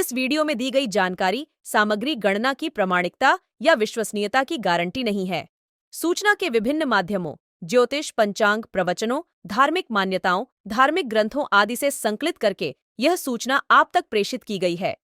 इस वीडियो में दी गई जानकारी सामग्री गणना की प्रामाणिकता या विश्वसनीयता की गारंटी नहीं है। सूचना के विभिन्न माध्यमों ज्योतिष, पंचांग, प्रवचनों, धार्मिक मान्यताओं, धार्मिक ग्रंथों आदि से संकलित करके यह सूचना आप तक प्रेषित की गई है।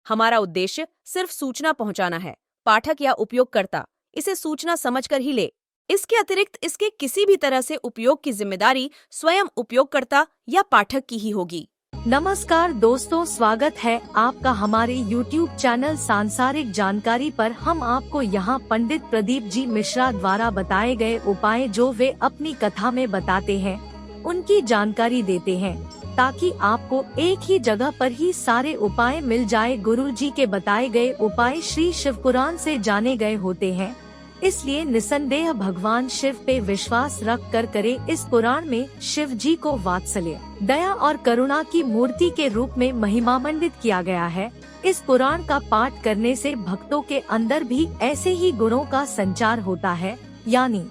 हमारा उद्देश्य सिर्फ सूचना पहुंचाना है। पाठक या उपयोगकर्ता इसे सूचना समझकर ही ले। इसके अतिरिक्त इसके किसी भी तरह से उपयोग की जिम्मेदारी स्वयं उपयोगकर्ता या पाठक की ही होगी। नमस्कार दोस्तों, स्वागत है आपका हमारे YouTube चैनल सांसारिक जानकारी पर। हम आपको यहाँ पंडित प्रदीप जी मिश्रा द्वारा बताए गए उपाय जो वे अपनी कथा में बताते हैं उनकी जानकारी देते हैं, ताकि आपको एक ही जगह पर ही सारे उपाय मिल जाए। गुरु जी के बताए गए उपाय श्री शिव पुराण से जाने गए होते हैं, इसलिए निसंदेह भगवान शिव पे विश्वास रख कर करे। इस पुराण में शिव जी को वात्सल्य, दया और करुणा की मूर्ति के रूप में महिमामंडित किया गया है। इस पुराण का पाठ करने से भक्तों के अंदर भी ऐसे ही गुणों का संचार होता है, यानी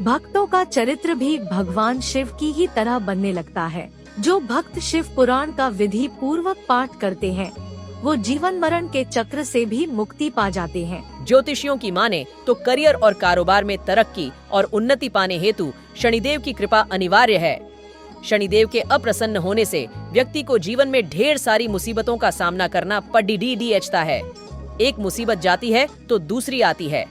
भक्तों का चरित्र भी भगवान शिव की ही तरह बनने लगता है। जो भक्त शिव पुराण का विधि पूर्वक पाठ करते हैं वो जीवन मरण के चक्र से भी मुक्ति पा जाते हैं। ज्योतिषियों की माने तो करियर और कारोबार में तरक्की और उन्नति पाने हेतु शनिदेव की कृपा अनिवार्य है। शनिदेव के अप्रसन्न होने से व्यक्ति को जीवन में ढेर सारी मुसीबतों का सामना करना पड़ता है। एक मुसीबत जाती है तो दूसरी आती है।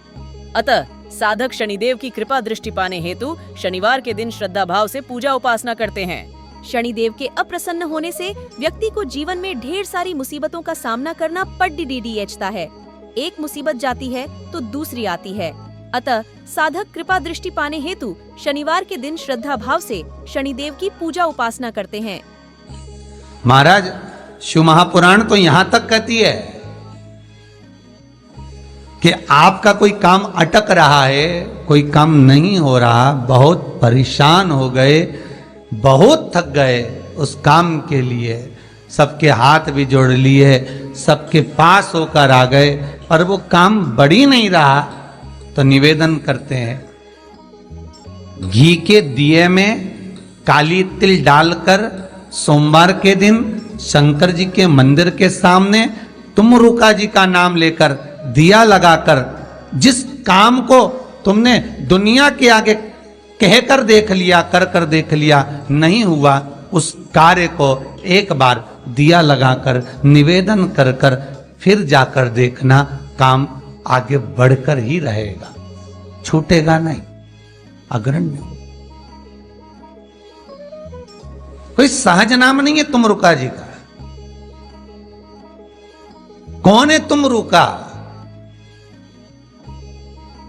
अतः साधक शनिदेव की कृपा दृष्टि पाने हेतु शनिवार के दिन श्रद्धा भाव से पूजा उपासना करते हैं। शनिदेव के अप्रसन्न होने से व्यक्ति को जीवन में ढेर सारी मुसीबतों का सामना करना पड़ता है। एक मुसीबत जाती है तो दूसरी आती है। अतः साधक कृपा दृष्टि पाने हेतु शनिवार के दिन श्रद्धा भाव से शनिदेव की पूजा उपासना करते हैं। महाराज, शिव महापुराण तो यहाँ तक कहती है कि आपका कोई काम अटक रहा है, कोई काम नहीं हो रहा, बहुत परेशान हो गए, बहुत थक गए, उस काम के लिए सबके हाथ भी जोड़ लिए, सबके पास होकर आ गए, पर वो काम बढ़ ही नहीं रहा, तो निवेदन करते हैं घी के दिए में काली तिल डालकर सोमवार के दिन शंकर जी के मंदिर के सामने तुमरुका जी का नाम लेकर दिया लगाकर, जिस काम को तुमने दुनिया के आगे कहकर देख लिया, कर देख लिया, नहीं हुआ, उस कार्य को एक बार दिया लगाकर निवेदन कर फिर जाकर देखना, काम आगे बढ़कर ही रहेगा, छूटेगा नहीं, अग्रण्य। कोई सहज नाम नहीं है तुमरुका जी का। कौन है तुमरुका?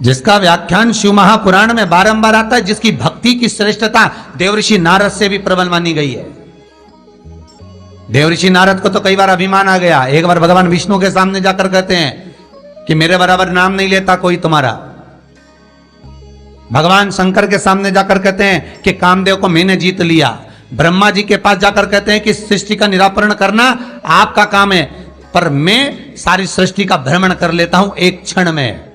जिसका व्याख्यान शिव महापुराण में बारंबार आता है, जिसकी भक्ति की श्रेष्ठता देवऋषि नारद से भी प्रबल मानी गई है। देवऋषि नारद को तो कई बार अभिमान आ गया। एक बार भगवान विष्णु के सामने जाकर कहते हैं कि मेरे बराबर नाम नहीं लेता कोई तुम्हारा। भगवान शंकर के सामने जाकर कहते हैं कि कामदेव को मैंने जीत लिया। ब्रह्मा जी के पास जाकर कहते हैं कि सृष्टि का निराकरण करना आपका काम है, पर मैं सारी सृष्टि का भ्रमण कर लेता हूं एक क्षण में।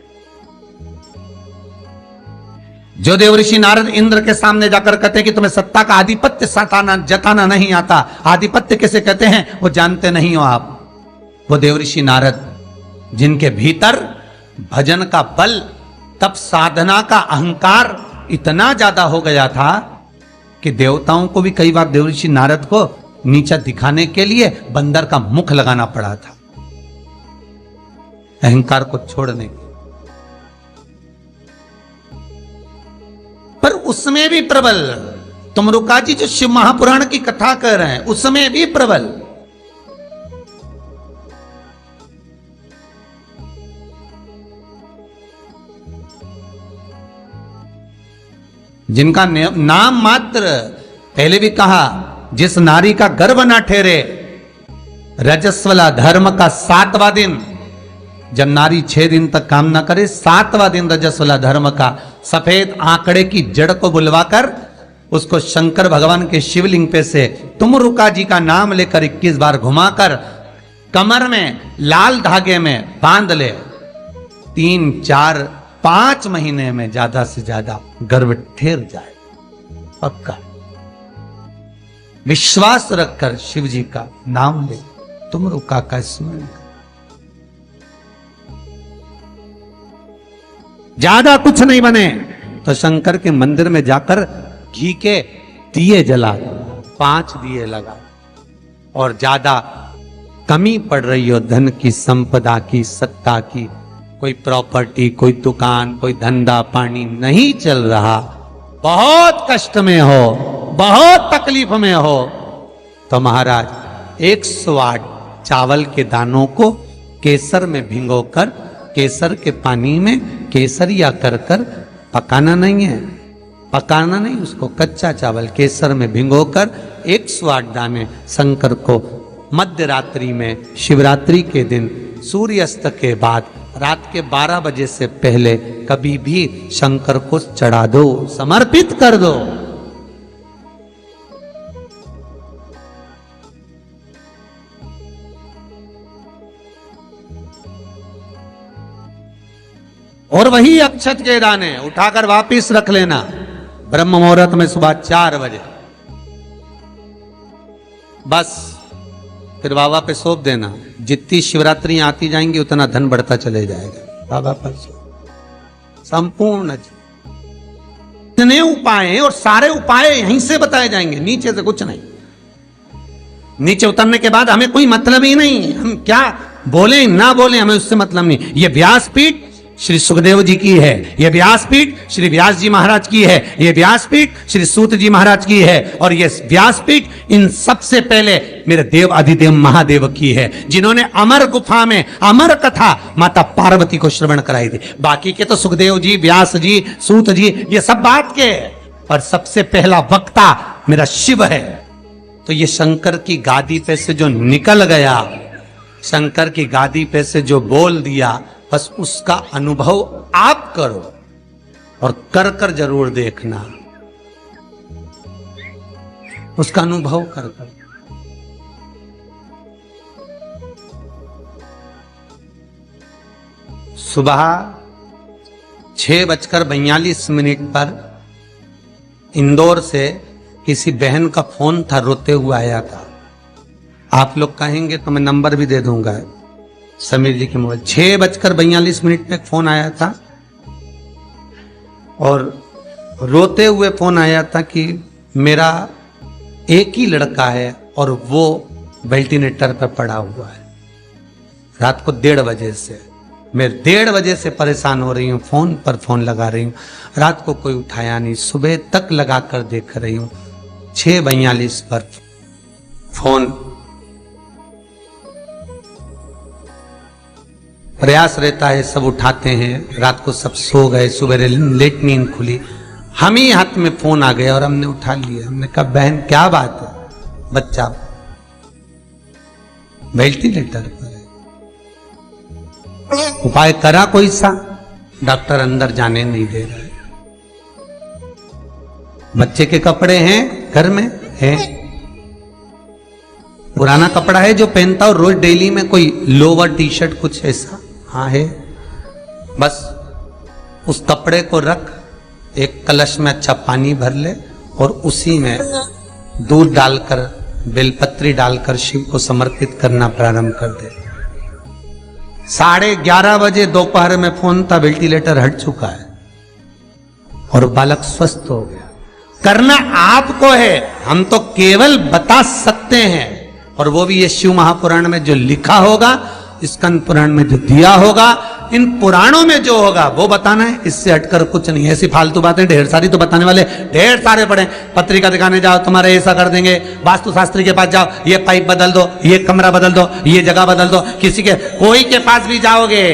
जो देवऋषि नारद इंद्र के सामने जाकर कहते हैं कि तुम्हें सत्ता का आधिपत्य जताना नहीं आता, आधिपत्य किसे कहते हैं वो जानते नहीं हो आप। वो देवऋषि नारद जिनके भीतर भजन का बल, तप साधना का अहंकार इतना ज्यादा हो गया था कि देवताओं को भी कई बार देवऋषि नारद को नीचा दिखाने के लिए बंदर का मुख लगाना पड़ा था, अहंकार को छोड़ने के। पर उसमें भी प्रबल तुमरुका जी जो शिव महापुराण की कथा कर रहे हैं, उसमें भी प्रबल जिनका नाम मात्र, पहले भी कहा, जिस नारी का गर्भ ना ठहरे, रजस्वला धर्म का 7वां दिन, जब नारी 6 दिन तक काम ना करे, 7वां दिन रजस्वला धर्म का, सफेद आंकड़े की जड़ को बुलवाकर उसको शंकर भगवान के शिवलिंग पे से तुमरुका जी का नाम लेकर 21 बार घुमाकर कमर में लाल धागे में बांध ले, 3, 4, 5 महीने में ज्यादा से ज्यादा गर्भ ठहर जाए, पक्का। विश्वास रखकर शिव जी का नाम ले, तुम रुका का स्मरण करो। ज्यादा कुछ नहीं बने तो शंकर के मंदिर में जाकर घी के दिए जला दो, 5 दिए लगा। और ज्यादा कमी पड़ रही हो धन की, संपदा की, सत्ता की, कोई प्रॉपर्टी, कोई दुकान, कोई धंधा पानी नहीं चल रहा, बहुत कष्ट में हो, बहुत तकलीफ में हो, तो महाराज 108 चावल के दानों को केसर में भिगोकर, केसर के पानी में केसरिया कर कर पकाना नहीं है, पकाना नहीं, उसको कच्चा चावल केसर में भिगोकर 108 दाने शंकर को मध्य रात्रि में, शिवरात्रि के दिन सूर्यास्त के बाद, रात के 12 बजे से पहले कभी भी शंकर को चढ़ा दो, समर्पित कर दो। और वही अक्षत के दाने उठाकर वापिस रख लेना ब्रह्म मुहूर्त में सुबह 4 बजे, बस फिर बाबा पे सौंप देना। जितनी शिवरात्रि आती जाएंगी उतना धन बढ़ता चले जाएगा, बाबा पर संपूर्ण। इतने उपाय हैं और सारे उपाय यहीं से बताए जाएंगे, नीचे से कुछ नहीं। नीचे उतरने के बाद हमें कोई मतलब ही नहीं, हम क्या बोले ना बोले हमें उससे मतलब नहीं। ये व्यासपीठ श्री सुखदेव जी की है, ये व्यासपीठ श्री व्यास जी महाराज की है, ये व्यासपीठ श्री सूत जी महाराज की है, और ये व्यासपीठ इन सबसे पहले मेरे देव अधिदेव महादेव की है, जिन्होंने अमर गुफा में अमर कथा माता पार्वती को श्रवण कराई थी। बाकी के तो सुखदेव जी, व्यास जी, सूत जी, ये सब बात के, पर सबसे पहला वक्ता मेरा शिव है। तो ये शंकर की गादी पे से जो निकल गया, शंकर की गादी पे से जो बोल दिया, बस उसका अनुभव आप करो और कर कर जरूर देखना, उसका अनुभव कर कर। सुबह 6:42 पर इंदौर से किसी बहन का फोन था, रोते हुए आया था। आप लोग कहेंगे तो मैं नंबर भी दे दूंगा, समीर जी के मोबाइल। 6:42 पे एक फोन आया था और रोते हुए फोन आया था कि मेरा एक ही लड़का है और वो वेंटिलेटर पर पड़ा हुआ है। रात को 1:30 बजे से, मैं 1:30 बजे से परेशान हो रही हूँ, फोन पर फोन लगा रही हूँ, रात को कोई उठाया नहीं, सुबह तक लगा कर देख रही हूँ। 6:42 पर फोन, प्रयास रहता है सब उठाते हैं, रात को सब सो गए, सुबह लेट नींद खुली, हम ही हाथ में फोन आ गया और हमने उठा लिया। हमने कहा बहन क्या बात है, बच्चा वेंटिलेटर पर है, उपाय करा कोई सा? डॉक्टर अंदर जाने नहीं दे रहा है। बच्चे के कपड़े हैं घर में, हैं पुराना कपड़ा है जो पहनता हो रोज डेली में, कोई लोवर टी शर्ट कुछ ऐसा, हाँ है, बस उस कपड़े को रख, एक कलश में अच्छा पानी भर ले और उसी में दूध डालकर, बेलपत्री डालकर शिव को समर्पित करना प्रारंभ कर दे। 11:30 बजे दोपहर में फोन था, वेंटिलेटर हट चुका है और बालक स्वस्थ हो गया। करना आपको है, हम तो केवल बता सकते हैं, और वो भी ये शिव महापुराण में जो लिखा होगा, स्कंद पुराण में जो दिया होगा, इन पुराणों में जो होगा वो बताना है, इससे हटकर कुछ नहीं। ऐसी फालतू बातें ढेर सारी तो बताने वाले ढेर सारे पड़े। पत्रिका दिखाने जाओ, तुम्हारे ऐसा कर देंगे, वास्तु शास्त्री के पास जाओ, ये पाइप बदल दो, ये कमरा बदल दो, ये जगह बदल दो, किसी के कोई के पास भी जाओगे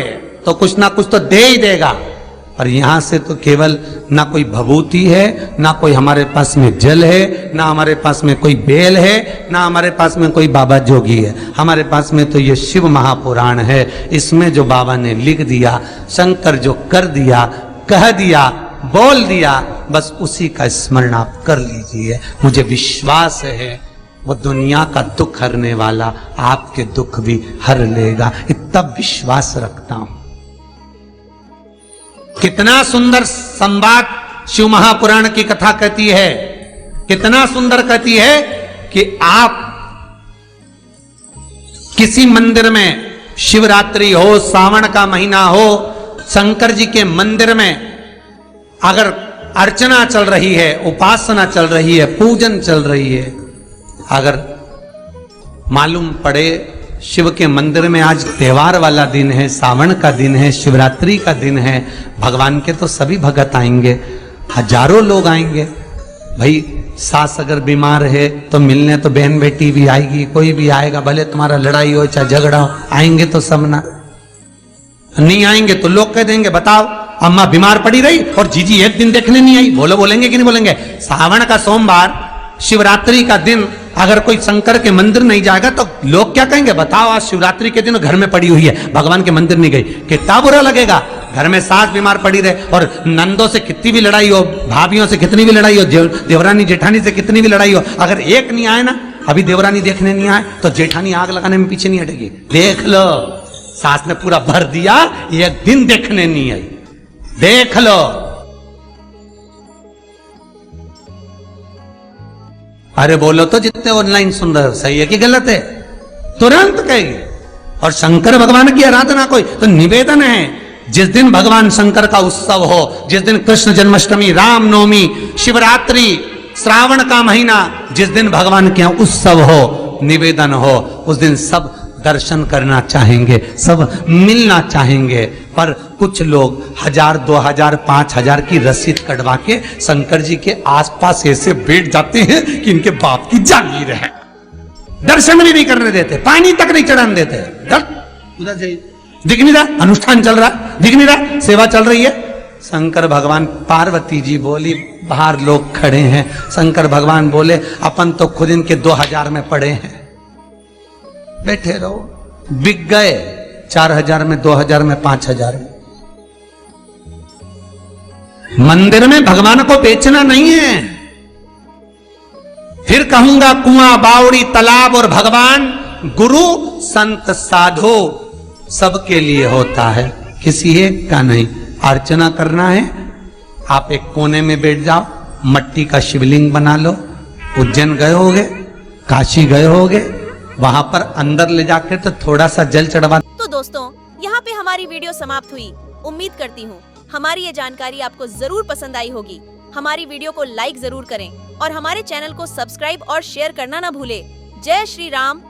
तो कुछ ना कुछ तो दे ही देगा। और यहां से तो केवल ना कोई भभूति है, ना कोई हमारे पास में जल है, ना हमारे पास में कोई बेल है, ना हमारे पास में कोई बाबा जोगी है। हमारे पास में तो ये शिव महापुराण है। इसमें जो बाबा ने लिख दिया, शंकर जो कर दिया, कह दिया, बोल दिया, बस उसी का स्मरण आप कर लीजिए। मुझे विश्वास है वो दुनिया का दुख हरने वाला आपके दुख भी हर लेगा, इतना विश्वास रखता हूं। कितना सुंदर संवाद शिव महापुराण की कथा कहती है, कितना सुंदर कहती है कि आप किसी मंदिर में शिवरात्रि हो, सावन का महीना हो, शंकर जी के मंदिर में अगर अर्चना चल रही है, उपासना चल रही है, पूजन चल रही है, अगर मालूम पड़े शिव के मंदिर में आज त्योहार वाला दिन है, सावन का दिन है, शिवरात्रि का दिन है, भगवान के तो सभी भगत आएंगे, हजारों लोग आएंगे। भाई सास अगर बीमार है तो मिलने तो बहन बेटी भी आएगी, कोई भी आएगा, भले तुम्हारा लड़ाई हो चाहे झगड़ा हो, आएंगे तो सब ना। नहीं आएंगे तो लोग कह देंगे बताओ अम्मा बीमार पड़ी रही और जीजी एक दिन देखने नहीं आई। बोलेंगे कि नहीं बोलेंगे? सावन का सोमवार, शिवरात्रि का दिन अगर कोई शंकर के मंदिर नहीं जाएगा तो लोग क्या कहेंगे? बताओ आज शिवरात्रि के दिन घर में पड़ी हुई है, भगवान के मंदिर नहीं गई, कितना बुरा लगेगा। घर में सास बीमार पड़ी रहे और नंदों से कितनी भी लड़ाई हो, भाभियों से कितनी भी लड़ाई हो, देवरानी जेठानी से कितनी भी लड़ाई हो, अगर एक नहीं आए ना, अभी देवरानी देखने नहीं आए तो जेठानी आग लगाने में पीछे नहीं हटेगी। देख लो सास ने पूरा भर दिया, एक दिन देखने नहीं आई, देख लो। अरे बोलो तो जितने ऑनलाइन सुन रहे हो, सही है कि गलत है? तुरंत कहेगी। और शंकर भगवान की आराधना कोई तो निवेदन है, जिस दिन भगवान शंकर का उत्सव हो, जिस दिन कृष्ण जन्माष्टमी, रामनवमी, शिवरात्रि, श्रावण का महीना, जिस दिन भगवान के यहाँ उत्सव हो, निवेदन हो, उस दिन सब दर्शन करना चाहेंगे, सब मिलना चाहेंगे। पर कुछ लोग 1000, 2000, 5000 की रसीद कटवा के शंकर जी के आसपास ऐसे बैठ जाते हैं कि इनके बाप की जागीर है, दर्शन भी नहीं करने देते, पानी तक नहीं चढ़ाने देते। उधर से दिख नहीं रहा, अनुष्ठान चल रहा, दिख नहीं रहा, सेवा चल रही है। शंकर भगवान, पार्वती जी बोली बाहर लोग खड़े हैं, शंकर भगवान बोले अपन तो खुद इनके 2000 में पड़े हैं, बैठे रहो। बिक गए 4000 में, 2000 में, 5000 में। मंदिर में भगवान को बेचना नहीं है। फिर कहूंगा कुआं, बावड़ी, तालाब और भगवान, गुरु, संत, साधु सबके लिए होता है, किसी एक का नहीं। अर्चना करना है, आप एक कोने में बैठ जाओ, मट्टी का शिवलिंग बना लो। उज्जैन गए होगे, काशी गए होगे, वहां पर अंदर ले जाकर तो थोड़ा सा जल चढ़वा। तो दोस्तों, यहाँ पे हमारी वीडियो समाप्त हुई। उम्मीद करती हूँ हमारी ये जानकारी आपको जरूर पसंद आई होगी। हमारी वीडियो को लाइक जरूर करें और हमारे चैनल को सब्सक्राइब और शेयर करना ना भूले। जय श्री राम,